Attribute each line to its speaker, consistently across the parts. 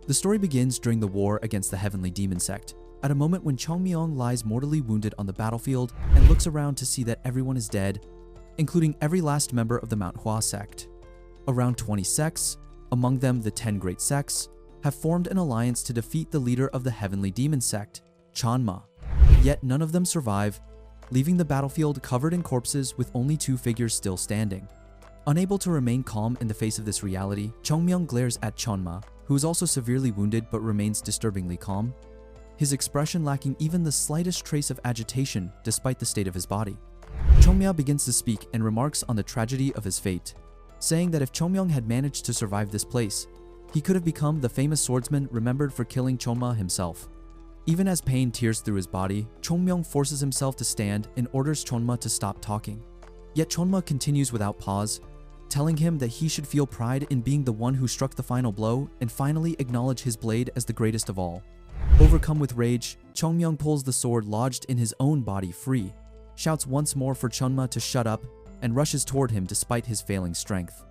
Speaker 1: The story begins during the war against the heavenly demon sect, at a moment when Chongmyong lies mortally wounded on the battlefield and looks around to see that everyone is dead, including every last member of the Manhwa sect. Around 20 sects, among them the 10 great sects, have formed an alliance to defeat the leader of the heavenly demon sect, Chanma. Yet none of them survive, leaving the battlefield covered in corpses with only 2 figures still standing. Unable to remain calm in the face of this reality, Chongmyong glares at Chanma, who is also severely wounded but remains disturbingly calm, his expression lacking even the slightest trace of agitation despite the state of his body. Chongmya begins to speak and remarks on the tragedy of his fate, saying that if Chongmyong had managed to survive this place, he could have become the famous swordsman remembered for killing Chonma himself. Even as pain tears through his body, Chongmyong forces himself to stand and orders Chonma to stop talking. Yet Chonma continues without pause, telling him that he should feel pride in being the one who struck the final blow and finally acknowledge his blade as the greatest of all. Overcome with rage, Chongmyong pulls the sword lodged in his own body free, shouts once more for Chonma to shut up, and rushes toward him despite his failing strength.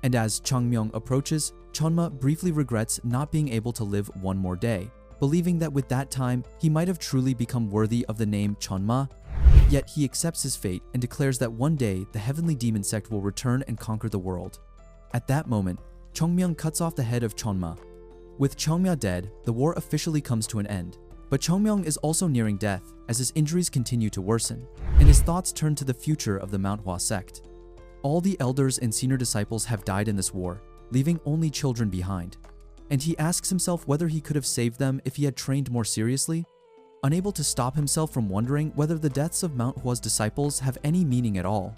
Speaker 1: And as Chongmyong approaches, Chonma briefly regrets not being able to live one more day, believing that with that time, he might have truly become worthy of the name Chonma. Yet he accepts his fate and declares that one day the heavenly demon sect will return and conquer the world. At that moment, Chongmyong cuts off the head of Chonma. With Chongmya dead, the war officially comes to an end. But Chongmyong is also nearing death as his injuries continue to worsen, and his thoughts turn to the future of the Manhwa sect. All the elders and senior disciples have died in this war, leaving only children behind. And he asks himself whether he could have saved them if he had trained more seriously. Unable to stop himself from wondering whether the deaths of Manhwa's disciples have any meaning at all.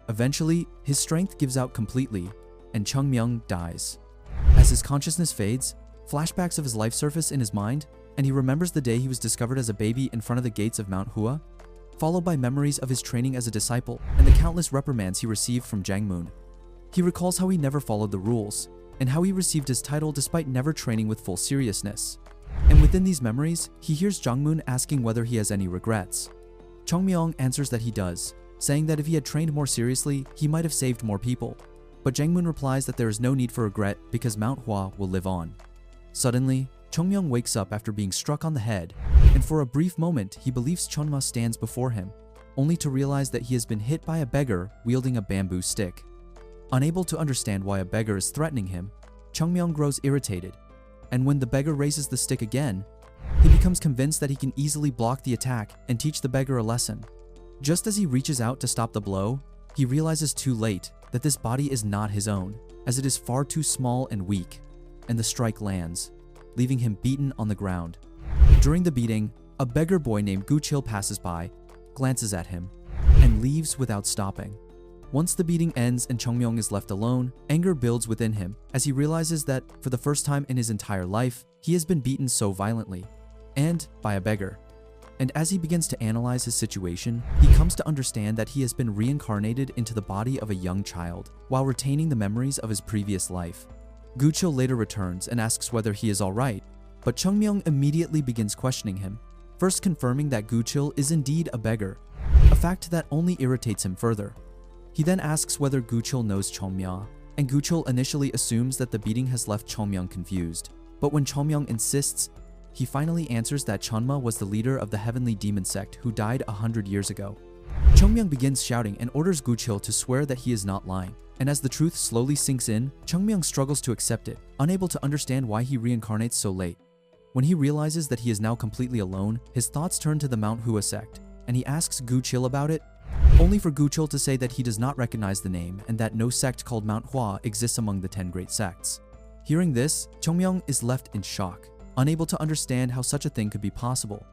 Speaker 1: Eventually, his strength gives out completely, and Chongmyong dies. As his consciousness fades, flashbacks of his life surface in his mind, and he remembers the day he was discovered as a baby in front of the gates of Mount Hua, followed by memories of his training as a disciple and the countless reprimands he received from Jangmoon. He recalls how he never followed the rules, and how he received his title despite never training with full seriousness. And within these memories, he hears Jangmoon asking whether he has any regrets. Chongmyong answers that he does, saying that if he had trained more seriously, he might have saved more people. But Jangmoon replies that there is no need for regret because Mount Hua will live on. Suddenly, Chongmyong wakes up after being struck on the head, and for a brief moment he believes Chonma stands before him, only to realize that he has been hit by a beggar wielding a bamboo stick. Unable to understand why a beggar is threatening him, Chongmyong grows irritated, and when the beggar raises the stick again, he becomes convinced that he can easily block the attack and teach the beggar a lesson. Just as he reaches out to stop the blow, he realizes too late that this body is not his own, as it is far too small and weak, and the strike lands, leaving him beaten on the ground. During the beating, a beggar boy named Guchil passes by, glances at him, and leaves without stopping. Once the beating ends and Chongmyong is left alone, anger builds within him as he realizes that, for the first time in his entire life, he has been beaten so violently, and by a beggar. And as he begins to analyze his situation, he comes to understand that he has been reincarnated into the body of a young child, while retaining the memories of his previous life. Guchil later returns and asks whether he is alright, but Chongmyong immediately begins questioning him, first confirming that Guchil is indeed a beggar, a fact that only irritates him further. He then asks whether Guchil knows Chongmya, and Guchil initially assumes that the beating has left Chongmyong confused, but when Chongmyong insists, he finally answers that Chonma was the leader of the heavenly demon sect who died 100 years ago. Chongmyong begins shouting and orders Guchil to swear that he is not lying. And as the truth slowly sinks in, Chongmyong struggles to accept it, unable to understand why he reincarnates so late. When he realizes that he is now completely alone, his thoughts turn to the Mount Hua sect, and he asks Guchil about it, only for Guchil to say that he does not recognize the name and that no sect called Mount Hua exists among the 10 great sects. Hearing this, Chongmyong is left in shock, unable to understand how such a thing could be possible.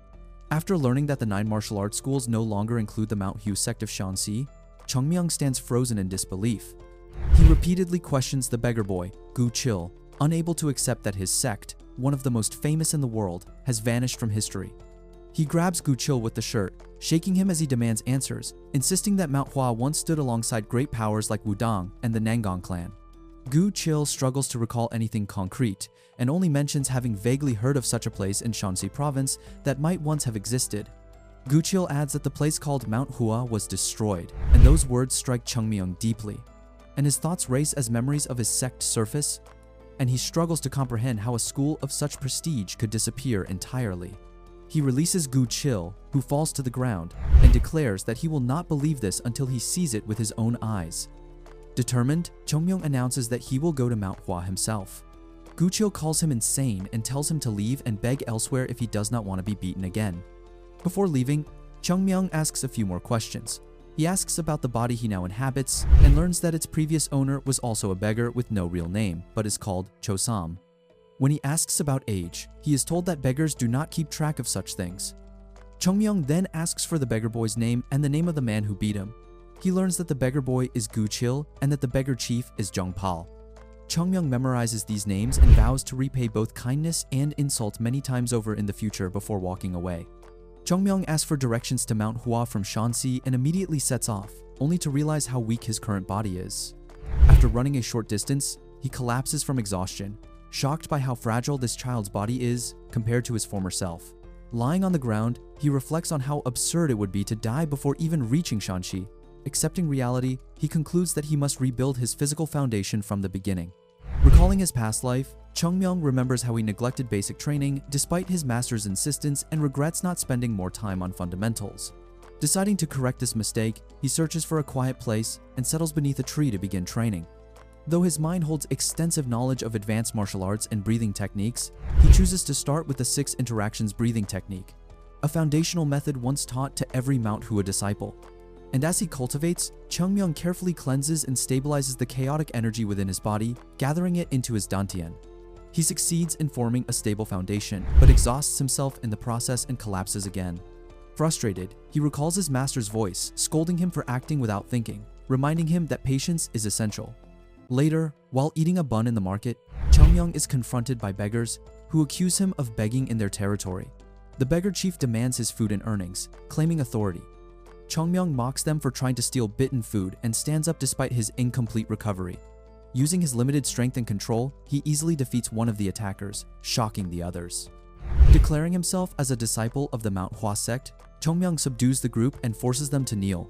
Speaker 1: After learning that the 9 martial arts schools no longer include the Mount Hua sect of Shanxi, Chongmyong stands frozen in disbelief. He repeatedly questions the beggar boy, Guchil, unable to accept that his sect, one of the most famous in the world, has vanished from history. He grabs Guchil with the shirt, shaking him as he demands answers, insisting that Mount Hua once stood alongside great powers like Wudang and the Nangang clan. Guchil struggles to recall anything concrete, and only mentions having vaguely heard of such a place in Shanxi province that might once have existed. Guchil adds that the place called Mount Hua was destroyed, and those words strike Chongmyong deeply, and his thoughts race as memories of his sect surface. and he struggles to comprehend how a school of such prestige could disappear entirely. He releases Gu Chil, who falls to the ground, and declares that he will not believe this until he sees it with his own eyes. Determined, Chongmyung announces that he will go to Mount Hua himself. Gu Chil calls him insane and tells him to leave and beg elsewhere if he does not want to be beaten again. Before leaving, Chongmyung asks a few more questions. He asks about the body he now inhabits and learns that its previous owner was also a beggar with no real name, but is called Chosam. When he asks about age, he is told that beggars do not keep track of such things. Chongmyung then asks for the beggar boy's name and the name of the man who beat him. He learns that the beggar boy is Gu Chil and that the beggar chief is Jongpal. Chongmyung memorizes these names and vows to repay both kindness and insult many times over in the future before walking away. Chongmyung asks for directions to Mount Hua from Shanxi and immediately sets off, only to realize how weak his current body is. After running a short distance, he collapses from exhaustion, shocked by how fragile this child's body is compared to his former self. Lying on the ground, he reflects on how absurd it would be to die before even reaching Shanxi. Accepting reality, he concludes that he must rebuild his physical foundation from the beginning. Recalling his past life, Chongmyung remembers how he neglected basic training despite his master's insistence and regrets not spending more time on fundamentals. Deciding to correct this mistake, he searches for a quiet place and settles beneath a tree to begin training. Though his mind holds extensive knowledge of advanced martial arts and breathing techniques, he chooses to start with the 6 interactions breathing technique, a foundational method once taught to every Mount Hua disciple. And as he cultivates, Chongmyung carefully cleanses and stabilizes the chaotic energy within his body, gathering it into his dantian. He succeeds in forming a stable foundation, but exhausts himself in the process and collapses again. Frustrated, he recalls his master's voice, scolding him for acting without thinking, reminding him that patience is essential. Later, while eating a bun in the market, Chongmyung is confronted by beggars who accuse him of begging in their territory. The beggar chief demands his food and earnings, claiming authority. Chongmyung mocks them for trying to steal bitten food and stands up despite his incomplete recovery. Using his limited strength and control, he easily defeats one of the attackers, shocking the others. Declaring himself as a disciple of the Mount Hua sect, Chongmyung subdues the group and forces them to kneel.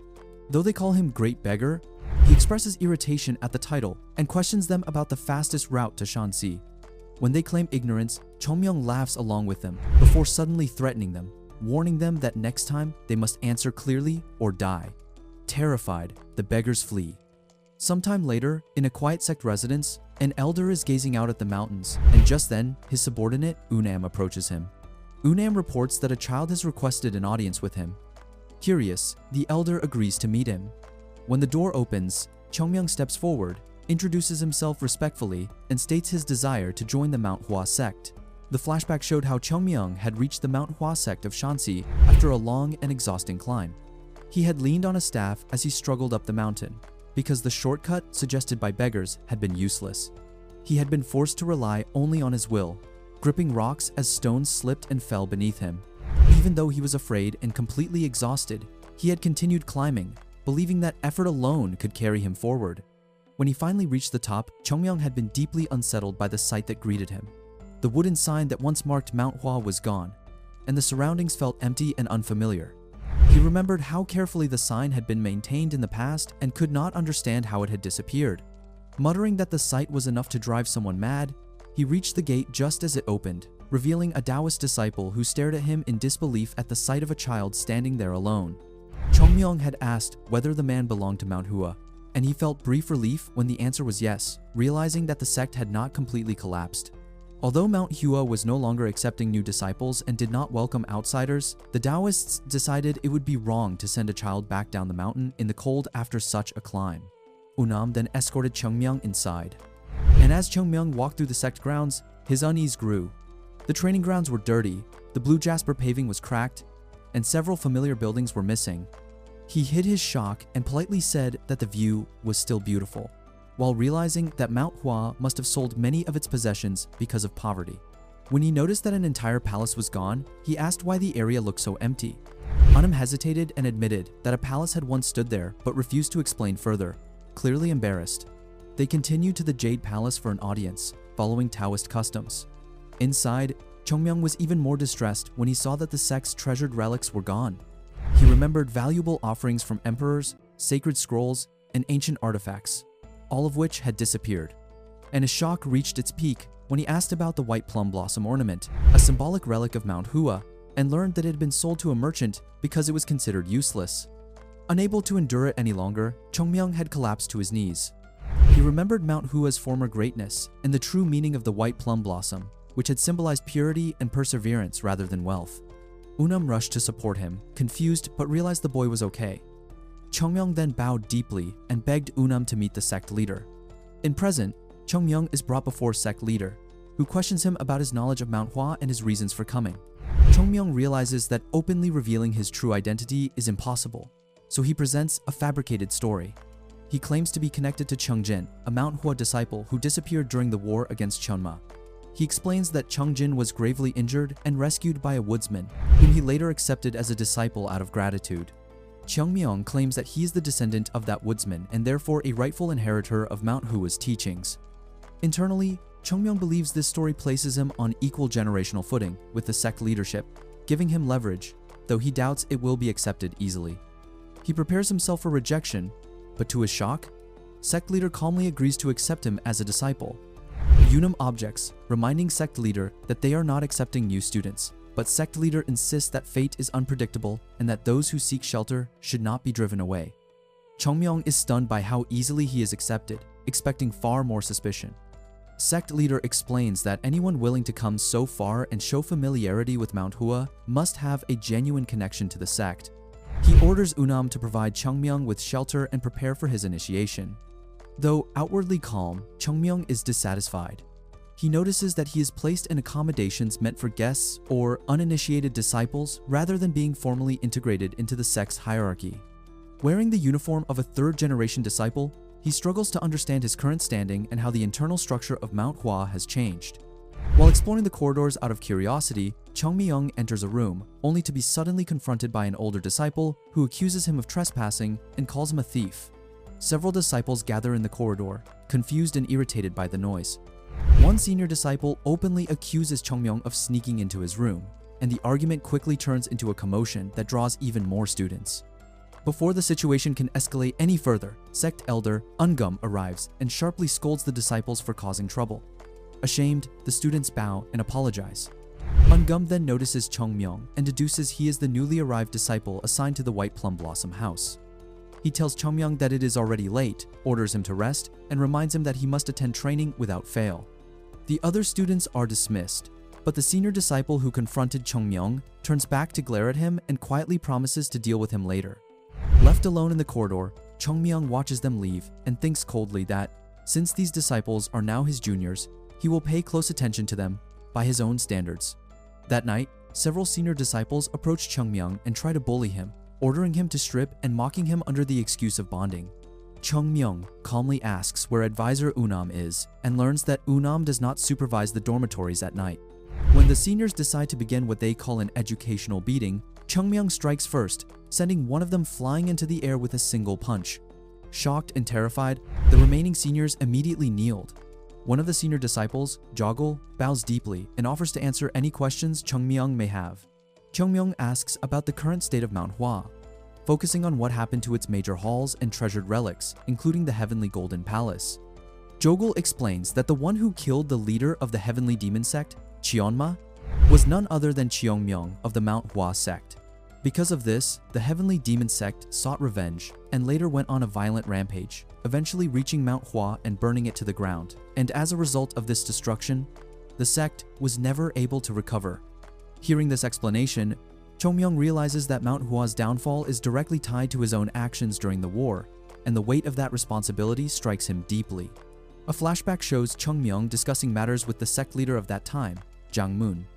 Speaker 1: Though they call him Great Beggar, he expresses irritation at the title and questions them about the fastest route to Shanxi. When they claim ignorance, Chongmyung laughs along with them before suddenly threatening them, warning them that next time they must answer clearly or die. Terrified, the beggars flee. Sometime later, in a quiet sect residence, an elder is gazing out at the mountains, and just then, his subordinate, Unam, approaches him. Unam reports that a child has requested an audience with him. Curious, the elder agrees to meet him. When the door opens, Chongmyung steps forward, introduces himself respectfully, and states his desire to join the Mount Hua sect. The flashback showed how Chongmyung had reached the Mount Hua sect of Shanxi after a long and exhausting climb. He had leaned on a staff as he struggled up the mountain, because the shortcut suggested by beggars had been useless. He had been forced to rely only on his will, gripping rocks as stones slipped and fell beneath him. Even though he was afraid and completely exhausted, he had continued climbing, believing that effort alone could carry him forward. When he finally reached the top, Chongmyung had been deeply unsettled by the sight that greeted him. The wooden sign that once marked Mount Hua was gone, and the surroundings felt empty and unfamiliar. He remembered how carefully the sign had been maintained in the past and could not understand how it had disappeared. Muttering that the sight was enough to drive someone mad, he reached the gate just as it opened, revealing a Taoist disciple who stared at him in disbelief at the sight of a child standing there alone. Chongmyung had asked whether the man belonged to Mount Hua, and he felt brief relief when the answer was yes, realizing that the sect had not completely collapsed. Although Mount Hua was no longer accepting new disciples and did not welcome outsiders, the Taoists decided it would be wrong to send a child back down the mountain in the cold after such a climb. Unam then escorted Chongmyung inside. And as Chongmyung walked through the sect grounds, his unease grew. The training grounds were dirty, the blue jasper paving was cracked, and several familiar buildings were missing. He hid his shock and politely said that the view was still beautiful, while realizing that Mount Hua must have sold many of its possessions because of poverty. When he noticed that an entire palace was gone, he asked why the area looked so empty. Unam hesitated and admitted that a palace had once stood there but refused to explain further, clearly embarrassed. They continued to the Jade Palace for an audience, following Taoist customs. Inside, Chongmyung was even more distressed when he saw that the sect's treasured relics were gone. He remembered valuable offerings from emperors, sacred scrolls, and ancient artifacts, all of which had disappeared. and his shock reached its peak when he asked about the white plum blossom ornament, a symbolic relic of Manhwa, and learned that it had been sold to a merchant because it was considered useless. Unable to endure it any longer, Chongmyung had collapsed to his knees. He remembered Manhwa's former greatness and the true meaning of the white plum blossom, which had symbolized purity and perseverance rather than wealth. Unam rushed to support him, confused but realized the boy was okay. Chongmyung then bowed deeply and begged Unam to meet the sect leader. In present, Chongmyung is brought before sect leader, who questions him about his knowledge of Manhwa and his reasons for coming. Chongmyung realizes that openly revealing his true identity is impossible, so he presents a fabricated story. He claims to be connected to Chungjin, a Manhwa disciple who disappeared during the war against Chunma. He explains that Chungjin was gravely injured and rescued by a woodsman, whom he later accepted as a disciple out of gratitude. Chongmyung claims that he is the descendant of that woodsman and therefore a rightful inheritor of Manhwa's teachings. Internally, Chongmyung believes this story places him on equal generational footing with the sect leadership, giving him leverage, though he doubts it will be accepted easily. He prepares himself for rejection, but to his shock, sect leader calmly agrees to accept him as a disciple. Unam objects, reminding sect leader that they are not accepting new students, but sect leader insists that fate is unpredictable and that those who seek shelter should not be driven away. Chongmyung is stunned by how easily he is accepted, expecting far more suspicion. Sect leader explains that anyone willing to come so far and show familiarity with Manhwa must have a genuine connection to the sect. He orders Unam to provide Chongmyung with shelter and prepare for his initiation. Though outwardly calm, Chongmyung is dissatisfied. He notices that he is placed in accommodations meant for guests or uninitiated disciples rather than being formally integrated into the sect's hierarchy. Wearing the uniform of a third-generation disciple, he struggles to understand his current standing and how the internal structure of Manhwa has changed. While exploring the corridors out of curiosity, Chongmyung enters a room, only to be suddenly confronted by an older disciple who accuses him of trespassing and calls him a thief. Several disciples gather in the corridor, confused and irritated by the noise. One senior disciple openly accuses Chongmyung of sneaking into his room, and the argument quickly turns into a commotion that draws even more students. Before the situation can escalate any further, sect elder Ungum arrives and sharply scolds the disciples for causing trouble. Ashamed, the students bow and apologize. Ungum then notices Chongmyung and deduces he is the newly arrived disciple assigned to the White Plum Blossom house. He tells Chongmyung that it is already late, orders him to rest, and reminds him that he must attend training without fail. The other students are dismissed, but the senior disciple who confronted Chongmyung turns back to glare at him and quietly promises to deal with him later. Left alone in the corridor, Chongmyung watches them leave and thinks coldly that, since these disciples are now his juniors, he will pay close attention to them by his own standards. That night, several senior disciples approach Chongmyung and try to bully him, ordering him to strip and mocking him under the excuse of bonding. Chongmyung calmly asks where advisor Unam is and learns that Unam does not supervise the dormitories at night. When the seniors decide to begin what they call an educational beating, Chongmyung strikes first, sending one of them flying into the air with a single punch. Shocked and terrified, the remaining seniors immediately kneeled. One of the senior disciples, Joggle, bows deeply and offers to answer any questions Chongmyung may have. Chongmyung asks about the current state of Manhwa, focusing on what happened to its major halls and treasured relics, including the Heavenly Golden Palace. Joggle explains that the one who killed the leader of the Heavenly Demon sect, Cheonma, was none other than Cheongmyung of the Manhwa sect. Because of this, the Heavenly Demon sect sought revenge and later went on a violent rampage, eventually reaching Manhwa and burning it to the ground. And as a result of this destruction, the sect was never able to recover. Hearing this explanation, Chongmyung realizes that Manhwa's downfall is directly tied to his own actions during the war, and the weight of that responsibility strikes him deeply. A flashback shows Chongmyung discussing matters with the sect leader of that time, Jang Moon.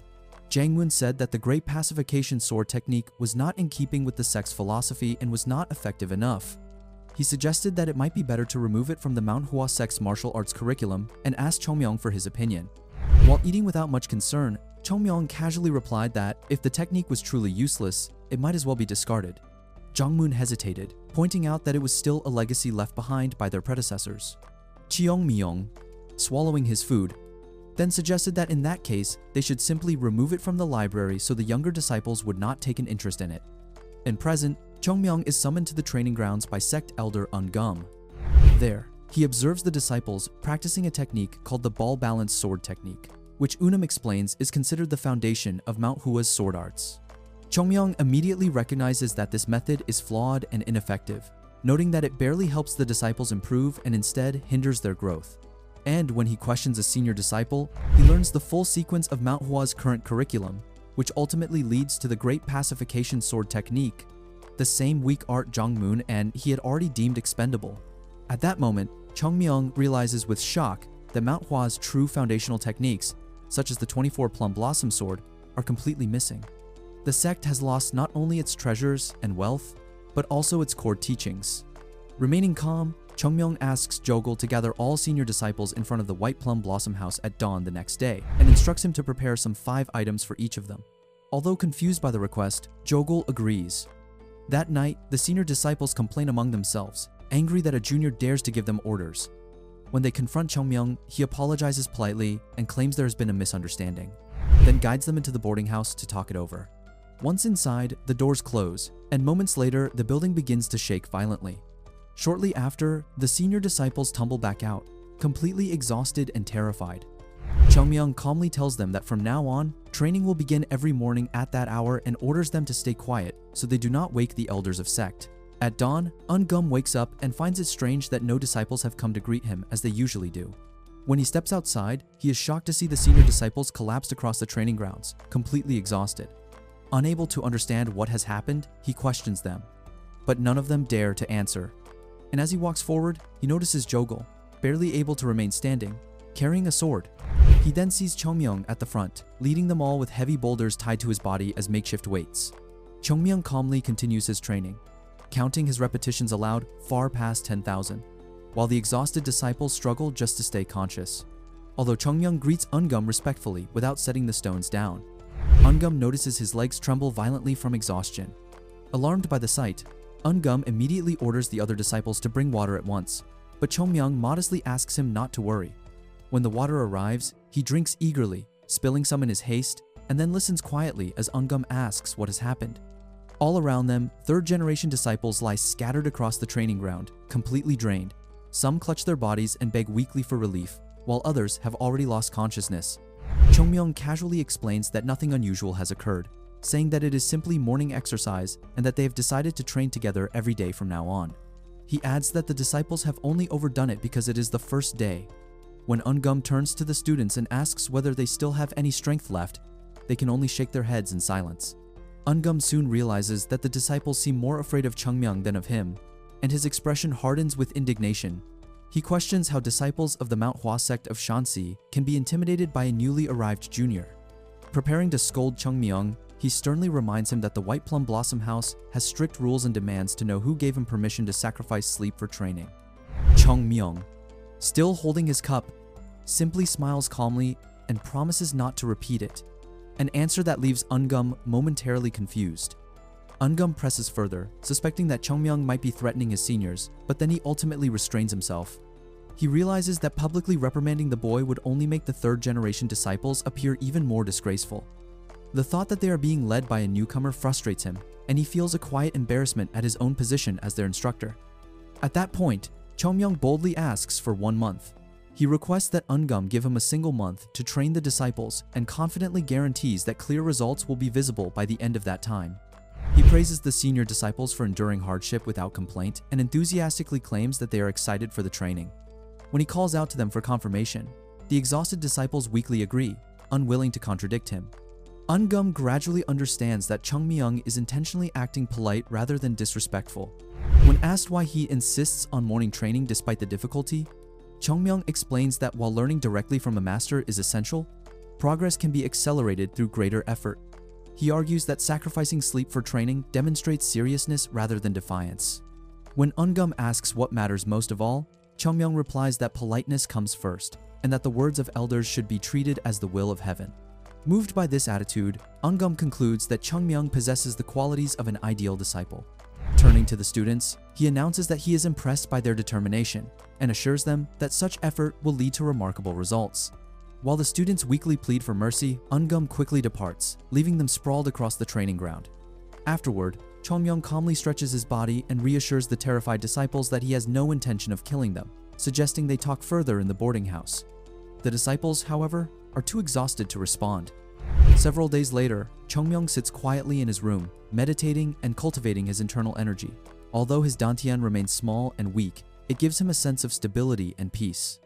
Speaker 1: Jang Moon said that the Great Pacification Sword technique was not in keeping with the sect's philosophy and was not effective enough. He suggested that it might be better to remove it from the Manhwa sect's martial arts curriculum and asked Chongmyung for his opinion. While eating without much concern, Chongmyung casually replied that if the technique was truly useless, it might as well be discarded. Jang Moon hesitated, pointing out that it was still a legacy left behind by their predecessors. Cheongmyung, swallowing his food, then suggested that in that case, they should simply remove it from the library so the younger disciples would not take an interest in it. In present, Chongmyung is summoned to the training grounds by sect elder Ungum. There, He observes the disciples practicing a technique called the ball balance sword technique, which Unam explains is considered the foundation of Mount Hua's sword arts. Chongmyong immediately recognizes that this method is flawed and ineffective, noting that it barely helps the disciples improve and instead hinders their growth. And when he questions a senior disciple, he learns the full sequence of Mount Hua's current curriculum, which ultimately leads to the Great Pacification Sword Technique, the same weak art Zhongmun and he had already deemed expendable. At that moment, Chongmyong realizes with shock that Mount Hua's true foundational techniques, such as the 24 Plum Blossom Sword, are completely missing. The sect has lost not only its treasures and wealth, but also its core teachings. Remaining calm, Chongmyong asks Jogul to gather all senior disciples in front of the White Plum Blossom House at dawn the next day, and instructs him to prepare some 5 items for each of them. Although confused by the request, Jogul agrees. That night, the senior disciples complain among themselves, angry that a junior dares to give them orders. When they confront Chongmyong, he apologizes politely and claims there has been a misunderstanding, then guides them into the boarding house to talk it over. Once inside, the doors close, and moments later, the building begins to shake violently. Shortly after, the senior disciples tumble back out, completely exhausted and terrified. Chongmyong calmly tells them that from now on, training will begin every morning at that hour and orders them to stay quiet so they do not wake the elders of sect. At dawn, Ungum wakes up and finds it strange that no disciples have come to greet him as they usually do. When he steps outside, he is shocked to see the senior disciples collapsed across the training grounds, completely exhausted. Unable to understand what has happened, he questions them, but none of them dare to answer. And as he walks forward, he notices Jogul, barely able to remain standing, carrying a sword. He then sees Chongmyong at the front, leading them all with heavy boulders tied to his body as makeshift weights. Chongmyong calmly continues his training, counting his repetitions aloud far past 10,000, while the exhausted disciples struggle just to stay conscious. Although Chongmyong greets Ungum respectfully without setting the stones down, Ungum notices his legs tremble violently from exhaustion. Alarmed by the sight, Ungum immediately orders the other disciples to bring water at once, but Chongmyong modestly asks him not to worry. When the water arrives, he drinks eagerly, spilling some in his haste, and then listens quietly as Ungum asks what has happened. All around them, third-generation disciples lie scattered across the training ground, completely drained. Some clutch their bodies and beg weakly for relief, while others have already lost consciousness. Chongmyong casually explains that nothing unusual has occurred, saying that it is simply morning exercise and that they have decided to train together every day from now on. He adds that the disciples have only overdone it because it is the first day. When Ungum turns to the students and asks whether they still have any strength left, they can only shake their heads in silence. Ungum soon realizes that the disciples seem more afraid of Chongmyong than of him, and his expression hardens with indignation. He questions how disciples of the Mount Hua sect of Shanxi can be intimidated by a newly arrived junior. Preparing to scold Chongmyong, he sternly reminds him that the White Plum Blossom House has strict rules and demands to know who gave him permission to sacrifice sleep for training. Chongmyong, still holding his cup, simply smiles calmly and promises not to repeat it, an answer that leaves Ungum momentarily confused. Ungum presses further, suspecting that Chongmyong might be threatening his seniors, but then he ultimately restrains himself. He realizes that publicly reprimanding the boy would only make the third-generation disciples appear even more disgraceful. The thought that they are being led by a newcomer frustrates him, and he feels a quiet embarrassment at his own position as their instructor. At that point, Chongmyong boldly asks for 1 month. He requests that Ungum give him a single month to train the disciples and confidently guarantees that clear results will be visible by the end of that time. He praises the senior disciples for enduring hardship without complaint and enthusiastically claims that they are excited for the training. When he calls out to them for confirmation, the exhausted disciples weakly agree, unwilling to contradict him. Ungum gradually understands that Chongmyong is intentionally acting polite rather than disrespectful. When asked why he insists on morning training despite the difficulty, Chongmyong explains that while learning directly from a master is essential, progress can be accelerated through greater effort. He argues that sacrificing sleep for training demonstrates seriousness rather than defiance. When Ungum asks what matters most of all, Chongmyong replies that politeness comes first, and that the words of elders should be treated as the will of heaven. Moved by this attitude, Ungum concludes that Chongmyong possesses the qualities of an ideal disciple. Turning to the students, he announces that he is impressed by their determination, and assures them that such effort will lead to remarkable results. While the students weakly plead for mercy, Ungum quickly departs, leaving them sprawled across the training ground. Afterward, Chongmyong calmly stretches his body and reassures the terrified disciples that he has no intention of killing them, suggesting they talk further in the boarding house. The disciples, however, are too exhausted to respond. Several days later, Chongmyong sits quietly in his room, meditating and cultivating his internal energy. Although his dantian remains small and weak, it gives him a sense of stability and peace.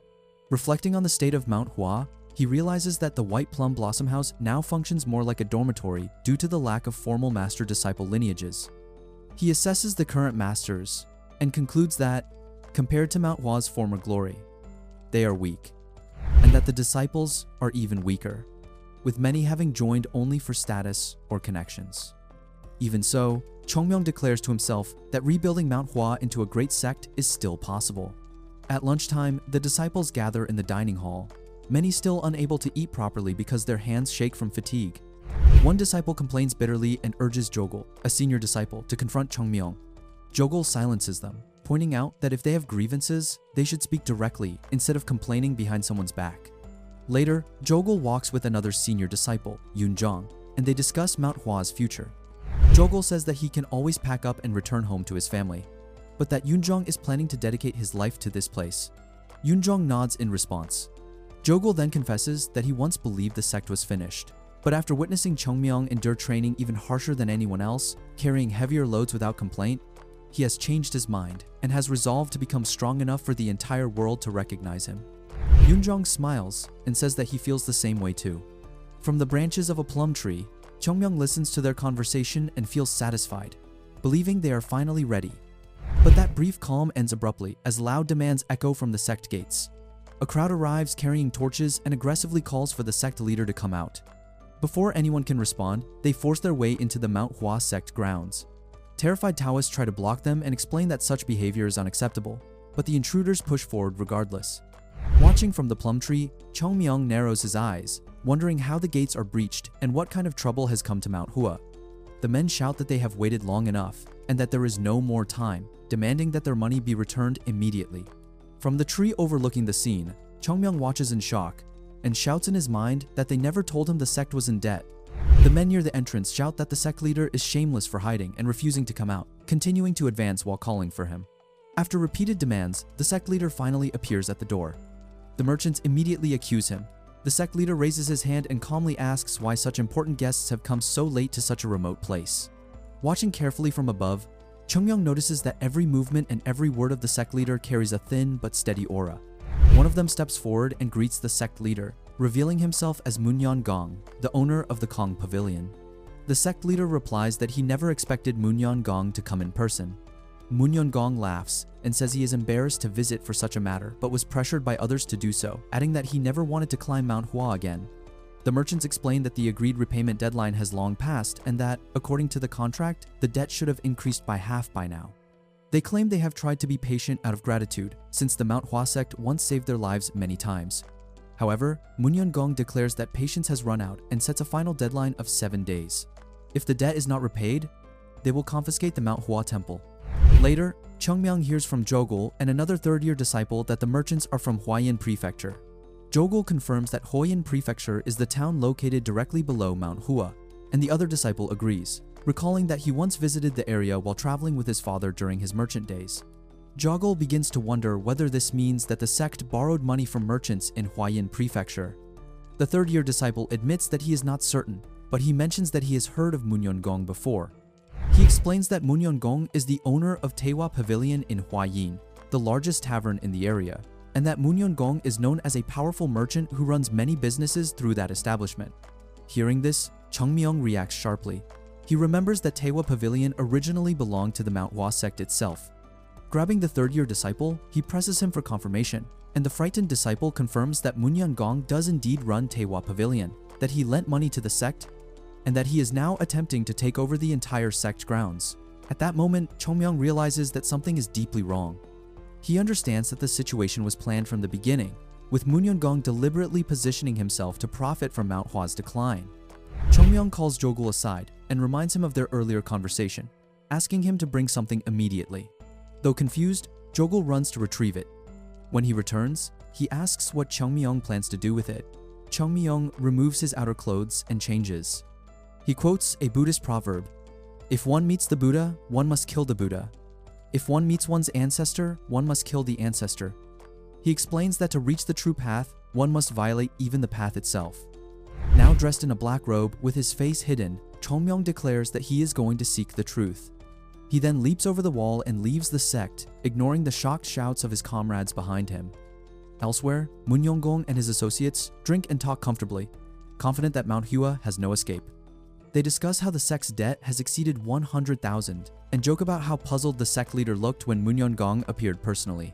Speaker 1: Reflecting on the state of Mount Hua, he realizes that the White Plum Blossom House now functions more like a dormitory due to the lack of formal master-disciple lineages. He assesses the current masters and concludes that, compared to Mount Hua's former glory, they are weak, and that the disciples are even weaker, with many having joined only for status or connections. Even so, Chongmyong declares to himself that rebuilding Mount Hua into a great sect is still possible. At lunchtime, the disciples gather in the dining hall, many still unable to eat properly because their hands shake from fatigue. One disciple complains bitterly and urges Jogul, a senior disciple, to confront Chongmyong. Jogul silences them, pointing out that if they have grievances, they should speak directly instead of complaining behind someone's back. Later, Jogul walks with another senior disciple, Yunjong, and they discuss Mount Hua's future. Jogul says that he can always pack up and return home to his family, but that Yunjong is planning to dedicate his life to this place. Yunjong nods in response. Jogul then confesses that he once believed the sect was finished, but after witnessing Chongmyong endure training even harsher than anyone else, carrying heavier loads without complaint, he has changed his mind and has resolved to become strong enough for the entire world to recognize him. Yunjong smiles and says that he feels the same way too. From the branches of a plum tree, Chongmyong listens to their conversation and feels satisfied, believing they are finally ready. But that brief calm ends abruptly as loud demands echo from the sect gates. A crowd arrives carrying torches and aggressively calls for the sect leader to come out. Before anyone can respond, they force their way into the Mount Hua sect grounds. Terrified Taoists try to block them and explain that such behavior is unacceptable, but the intruders push forward regardless. Watching from the plum tree, Chongmyong narrows his eyes, wondering how the gates are breached and what kind of trouble has come to Mount Hua. The men shout that they have waited long enough and that there is no more time, demanding that their money be returned immediately. From the tree overlooking the scene, Chongmyong watches in shock and shouts in his mind that they never told him the sect was in debt. The men near the entrance shout that the sect leader is shameless for hiding and refusing to come out, continuing to advance while calling for him. After repeated demands, the sect leader finally appears at the door. The merchants immediately accuse him. The sect leader raises his hand and calmly asks why such important guests have come so late to such a remote place. Watching carefully from above, Chongmyong notices that every movement and every word of the sect leader carries a thin but steady aura. One of them steps forward and greets the sect leader, revealing himself as Munyon Gong, the owner of the Kong Pavilion. The sect leader replies that he never expected Munyon Gong to come in person. Munyon Gong laughs and says he is embarrassed to visit for such a matter, but was pressured by others to do so, adding that he never wanted to climb Mount Hua again. The merchants explain that the agreed repayment deadline has long passed and that, according to the contract, the debt should have increased by half by now. They claim they have tried to be patient out of gratitude, since the Mount Hua sect once saved their lives many times. However, Munyon Gong declares that patience has run out and sets a final deadline of 7 days. If the debt is not repaid, they will confiscate the Mount Hua temple. Later, Chongmyong hears from Jogul and another third-year disciple that the merchants are from Huayan Prefecture. Jogul confirms that Huayan Prefecture is the town located directly below Mount Hua, and the other disciple agrees, recalling that he once visited the area while traveling with his father during his merchant days. Jogul begins to wonder whether this means that the sect borrowed money from merchants in Huayan Prefecture. The third-year disciple admits that he is not certain, but he mentions that he has heard of Munyon Gong before. He explains that Munyon Gong is the owner of Tewa Pavilion in Huayin, the largest tavern in the area, and that Munyon Gong is known as a powerful merchant who runs many businesses through that establishment. Hearing this, Chongmyong reacts sharply. He remembers that Tewa Pavilion originally belonged to the Mount Hua sect itself. Grabbing the third-year disciple, he presses him for confirmation, and the frightened disciple confirms that Munyon Gong does indeed run Tewa Pavilion, that he lent money to the sect, and that he is now attempting to take over the entire sect grounds. At that moment, Chongmyong realizes that something is deeply wrong. He understands that the situation was planned from the beginning, with Munyon Gong deliberately positioning himself to profit from Mount Hua's decline. Chongmyong calls Jogul aside and reminds him of their earlier conversation, asking him to bring something immediately. Though confused, Jogul runs to retrieve it. When he returns, he asks what Chongmyong plans to do with it. Chongmyong removes his outer clothes and changes. He quotes a Buddhist proverb, "If one meets the Buddha, one must kill the Buddha. If one meets one's ancestor, one must kill the ancestor." He explains that to reach the true path, one must violate even the path itself. Now dressed in a black robe with his face hidden, Chongmyong declares that he is going to seek the truth. He then leaps over the wall and leaves the sect, ignoring the shocked shouts of his comrades behind him. Elsewhere, Munyeonggong and his associates drink and talk comfortably, confident that Manhwa has no escape. They discuss how the sect's debt has exceeded 100,000 and joke about how puzzled the sect leader looked when Munyeonggong appeared personally.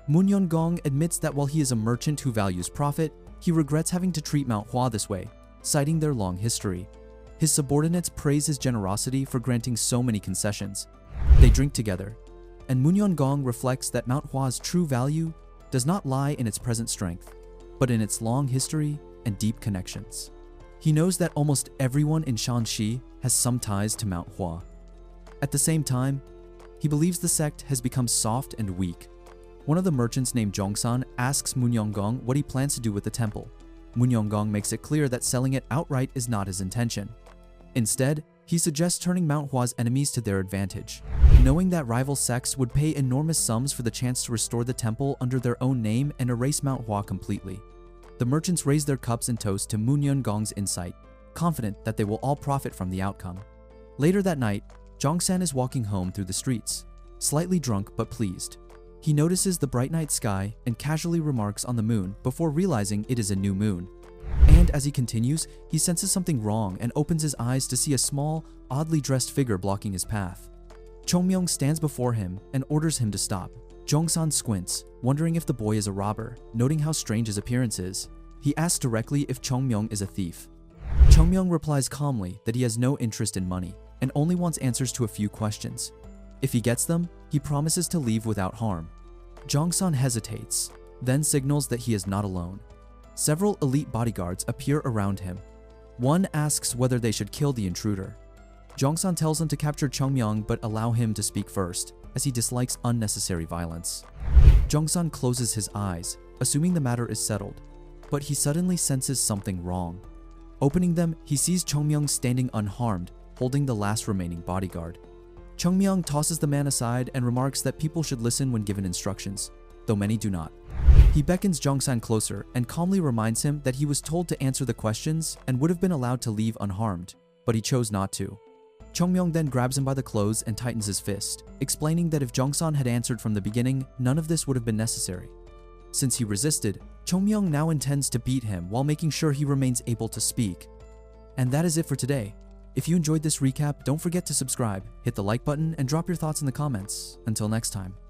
Speaker 1: Munyeonggong admits that while he is a merchant who values profit, he regrets having to treat Manhwa this way, citing their long history. His subordinates praise his generosity for granting so many concessions. They drink together, and Munyeonggong reflects that Manhwa's true value does not lie in its present strength, but in its long history and deep connections. He knows that almost everyone in Shanxi has some ties to Manhwa. At the same time, he believes the sect has become soft and weak. One of the merchants named Jongsan asks Munyeonggong what he plans to do with the temple. Munyeonggong makes it clear that selling it outright is not his intention. Instead, he suggests turning Manhwa's enemies to their advantage, knowing that rival sects would pay enormous sums for the chance to restore the temple under their own name and erase Manhwa completely. The merchants raise their cups and toast to Munyeonggong's insight, confident that they will all profit from the outcome. Later that night, Jongsan is walking home through the streets, slightly drunk but pleased. He notices the bright night sky and casually remarks on the moon before realizing it is a new moon. And as he continues, he senses something wrong and opens his eyes to see a small, oddly dressed figure blocking his path. Chongmyong stands before him and orders him to stop. Jongsan squints, wondering if the boy is a robber, noting how strange his appearance is. He asks directly if Chongmyong is a thief. Chongmyong replies calmly that he has no interest in money and only wants answers to a few questions. If he gets them, he promises to leave without harm. Jongsan hesitates, then signals that he is not alone. Several elite bodyguards appear around him. One asks whether they should kill the intruder. Jongsan tells them to capture Chongmyong but allow him to speak first, as he dislikes unnecessary violence. Jongsan closes his eyes, assuming the matter is settled, but he suddenly senses something wrong. Opening them, he sees Chongmyong standing unharmed, holding the last remaining bodyguard. Chongmyong tosses the man aside and remarks that people should listen when given instructions, though many do not. He beckons Jongsan closer and calmly reminds him that he was told to answer the questions and would have been allowed to leave unharmed, but he chose not to. Chongmyong then grabs him by the clothes and tightens his fist, explaining that if Jongsan had answered from the beginning, none of this would have been necessary. Since he resisted, Chongmyong now intends to beat him while making sure he remains able to speak. And that is it for today. If you enjoyed this recap, don't forget to subscribe, hit the like button, and drop your thoughts in the comments. Until next time.